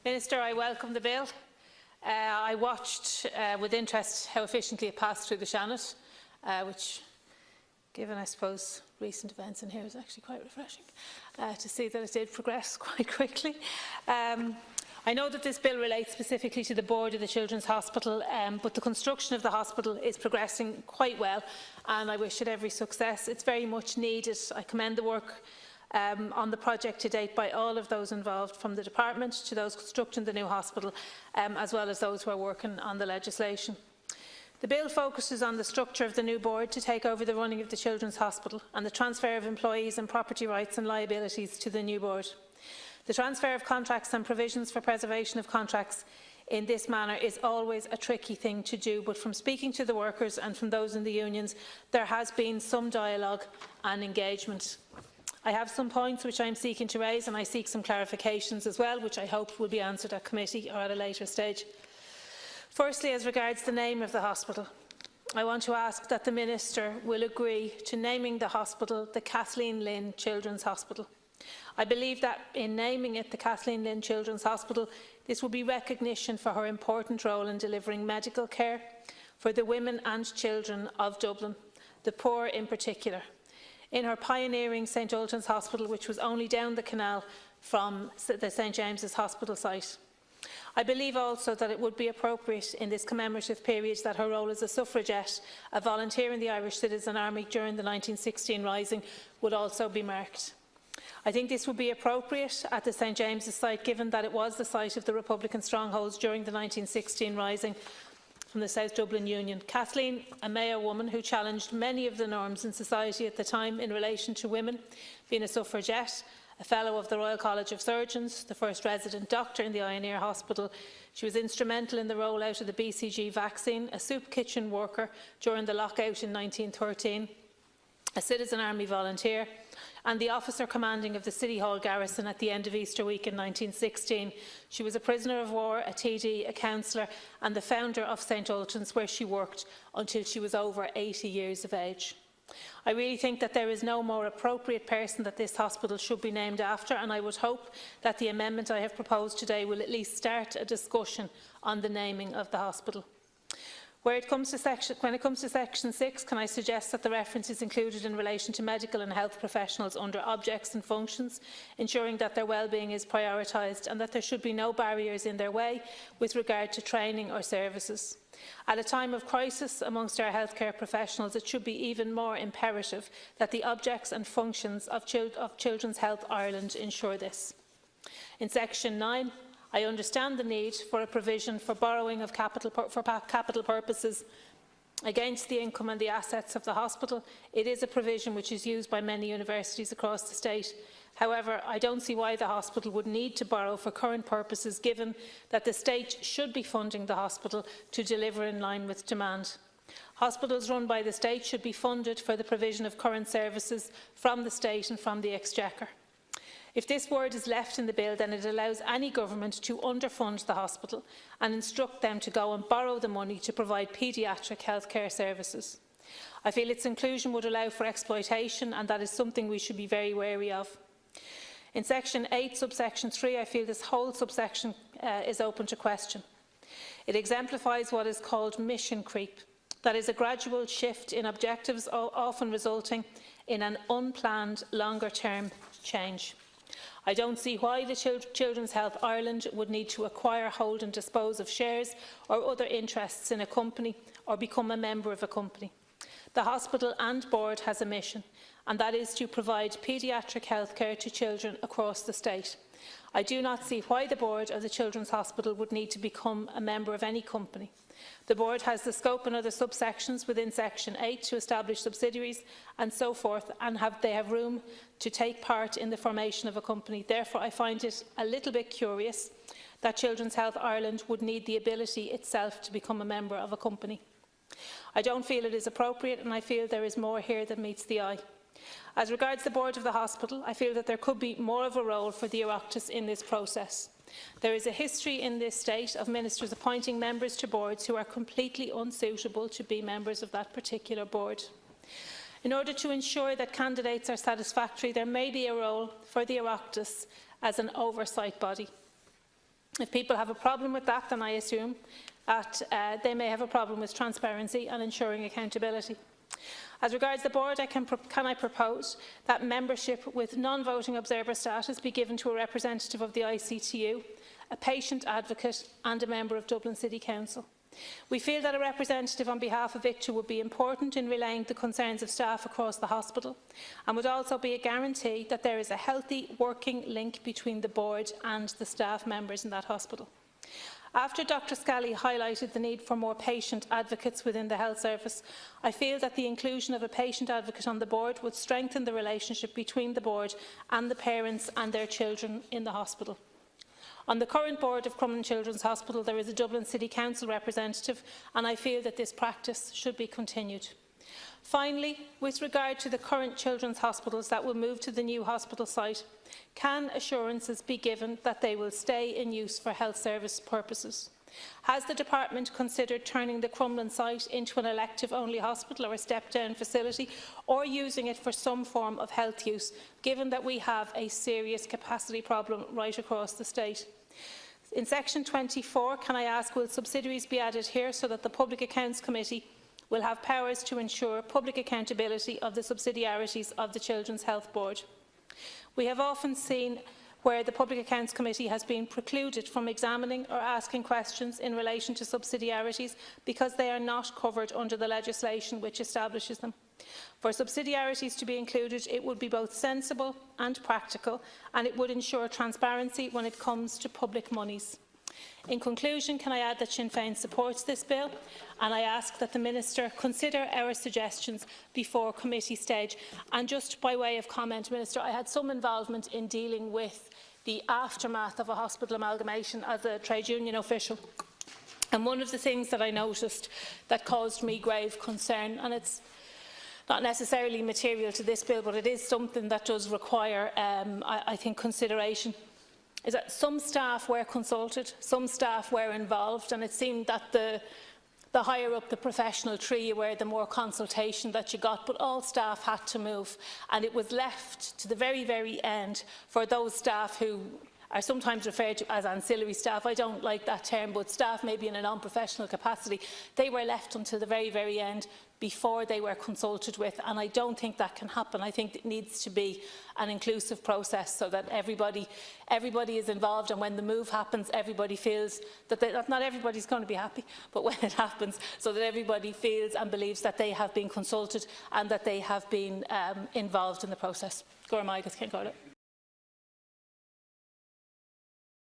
Minister, I welcome the bill. I watched with interest how efficiently it passed through the Senate, which, given I suppose recent events in here, is actually quite refreshing to see that it did progress quite quickly. I know that this bill relates specifically to the board of the Children's Hospital, but the construction of the hospital is progressing quite well, and I wish it every success. It's very much needed. I commend the work on the project to date by all of those involved, from the department to those constructing the new hospital, as well as those who are working on the legislation. The bill focuses on the structure of the new board to take over the running of the Children's Hospital and the transfer of employees and property rights and liabilities to the new board. The transfer of contracts and provisions for preservation of contracts in this manner is always a tricky thing to do, but from speaking to the workers and from those in the unions, there has been some dialogue and engagement. I have some points which I am seeking to raise, and I seek some clarifications as well, which I hope will be answered at committee or at a later stage. Firstly, as regards the name of the hospital, I want to ask that the Minister will agree to naming the hospital the Kathleen Lynn Children's Hospital. I believe that in naming it the Kathleen Lynn Children's Hospital, this will be recognition for her important role in delivering medical care for the women and children of Dublin, the poor in particular, in her pioneering St Ultan's Hospital, which was only down the canal from the St James's Hospital site. I believe also that it would be appropriate in this commemorative period that her role as a suffragette, a volunteer in the Irish Citizen Army during the 1916 Rising, would also be marked. I think this would be appropriate at the St James's site, given that it was the site of the Republican strongholds during the 1916 Rising from the South Dublin Union. Kathleen, a Mayo woman who challenged many of the norms in society at the time in relation to women, being a suffragette, a Fellow of the Royal College of Surgeons, the first resident doctor in the Ioneer Hospital. She was instrumental in the rollout of the BCG vaccine, a soup kitchen worker during the lockout in 1913, a Citizen Army volunteer, and the officer commanding of the City Hall garrison at the end of Easter week in 1916. She was a prisoner of war, a TD, a councillor, and the founder of St Ultan's, where she worked until she was over 80 years of age. I really think that there is no more appropriate person that this hospital should be named after, and I would hope that the amendment I have proposed today will at least start a discussion on the naming of the hospital. When it comes to section 6, can I suggest that the reference is included in relation to medical and health professionals under objects and functions, ensuring that their well-being is prioritised and that there should be no barriers in their way with regard to training or services. At a time of crisis amongst our healthcare professionals, it should be even more imperative that the objects and functions of Children's Health Ireland ensure this. In section 9, I understand the need for a provision for borrowing of capital purposes against the income and the assets of the hospital. It is a provision which is used by many universities across the state. However, I don't see why the hospital would need to borrow for current purposes, given that the state should be funding the hospital to deliver in line with demand. Hospitals run by the state should be funded for the provision of current services from the state and from the Exchequer. If this word is left in the bill, then it allows any government to underfund the hospital and instruct them to go and borrow the money to provide paediatric healthcare services. I feel its inclusion would allow for exploitation, and that is something we should be very wary of. In section 8, subsection 3, I feel this whole subsection is open to question. It exemplifies what is called mission creep. That is a gradual shift in objectives, often resulting in an unplanned longer-term change. I don't see why the Children's Health Ireland would need to acquire, hold and dispose of shares or other interests in a company or become a member of a company. The hospital and board has a mission, and that is to provide paediatric healthcare to children across the state. I do not see why the board of the Children's Hospital would need to become a member of any company. The board has the scope and other subsections within section 8 to establish subsidiaries and so forth, and they have room to take part in the formation of a company. Therefore, I find it a little bit curious that Children's Health Ireland would need the ability itself to become a member of a company. I don't feel it is appropriate, and I feel there is more here than meets the eye. As regards the board of the hospital, I feel that there could be more of a role for the Oireachtas in this process. There is a history in this state of ministers appointing members to boards who are completely unsuitable to be members of that particular board. In order to ensure that candidates are satisfactory, there may be a role for the Oireachtas as an oversight body. If people have a problem with that, then I assume that they may have a problem with transparency and ensuring accountability. As regards the board, can I propose that membership with non-voting observer status be given to a representative of the ICTU, a patient advocate and a member of Dublin City Council. We feel that a representative on behalf of ICTU would be important in relaying the concerns of staff across the hospital and would also be a guarantee that there is a healthy working link between the board and the staff members in that hospital. After Dr Scally highlighted the need for more patient advocates within the health service, I feel that the inclusion of a patient advocate on the board would strengthen the relationship between the board and the parents and their children in the hospital. On the current board of Crumlin Children's Hospital, there is a Dublin City Council representative, and I feel that this practice should be continued. Finally, with regard to the current children's hospitals that will move to the new hospital site, can assurances be given that they will stay in use for health service purposes? Has the department considered turning the Crumlin site into an elective-only hospital or a step-down facility, or using it for some form of health use, given that we have a serious capacity problem right across the state? In section 24, can I ask, will subsidiaries be added here so that the Public Accounts Committee will have powers to ensure public accountability of the subsidiarities of the Children's Health Board? We have often seen where the Public Accounts Committee has been precluded from examining or asking questions in relation to subsidiarities because they are not covered under the legislation which establishes them. For subsidiarities to be included, it would be both sensible and practical, and it would ensure transparency when it comes to public monies. In conclusion, can I add that Sinn Féin supports this bill, and I ask that the Minister consider our suggestions before committee stage. And just by way of comment, Minister, I had some involvement in dealing with the aftermath of a hospital amalgamation as a trade union official. And one of the things that I noticed that caused me grave concern, and it's not necessarily material to this bill, but it is something that does require, I think, consideration, is that some staff were consulted, some staff were involved, and it seemed that the higher up the professional tree you were, the more consultation that you got, but all staff had to move, and it was left to the very, very end for those staff who are sometimes referred to as ancillary staff. I don't like that term, but staff maybe in a non-professional capacity, they were left until the very, very end before they were consulted with, and I don't think that can happen. I think it needs to be an inclusive process so that everybody is involved, and when the move happens, everybody feels that not everybody's going to be happy, but when it happens, so that everybody feels and believes that they have been consulted and that they have been involved in the process. Gormaigh,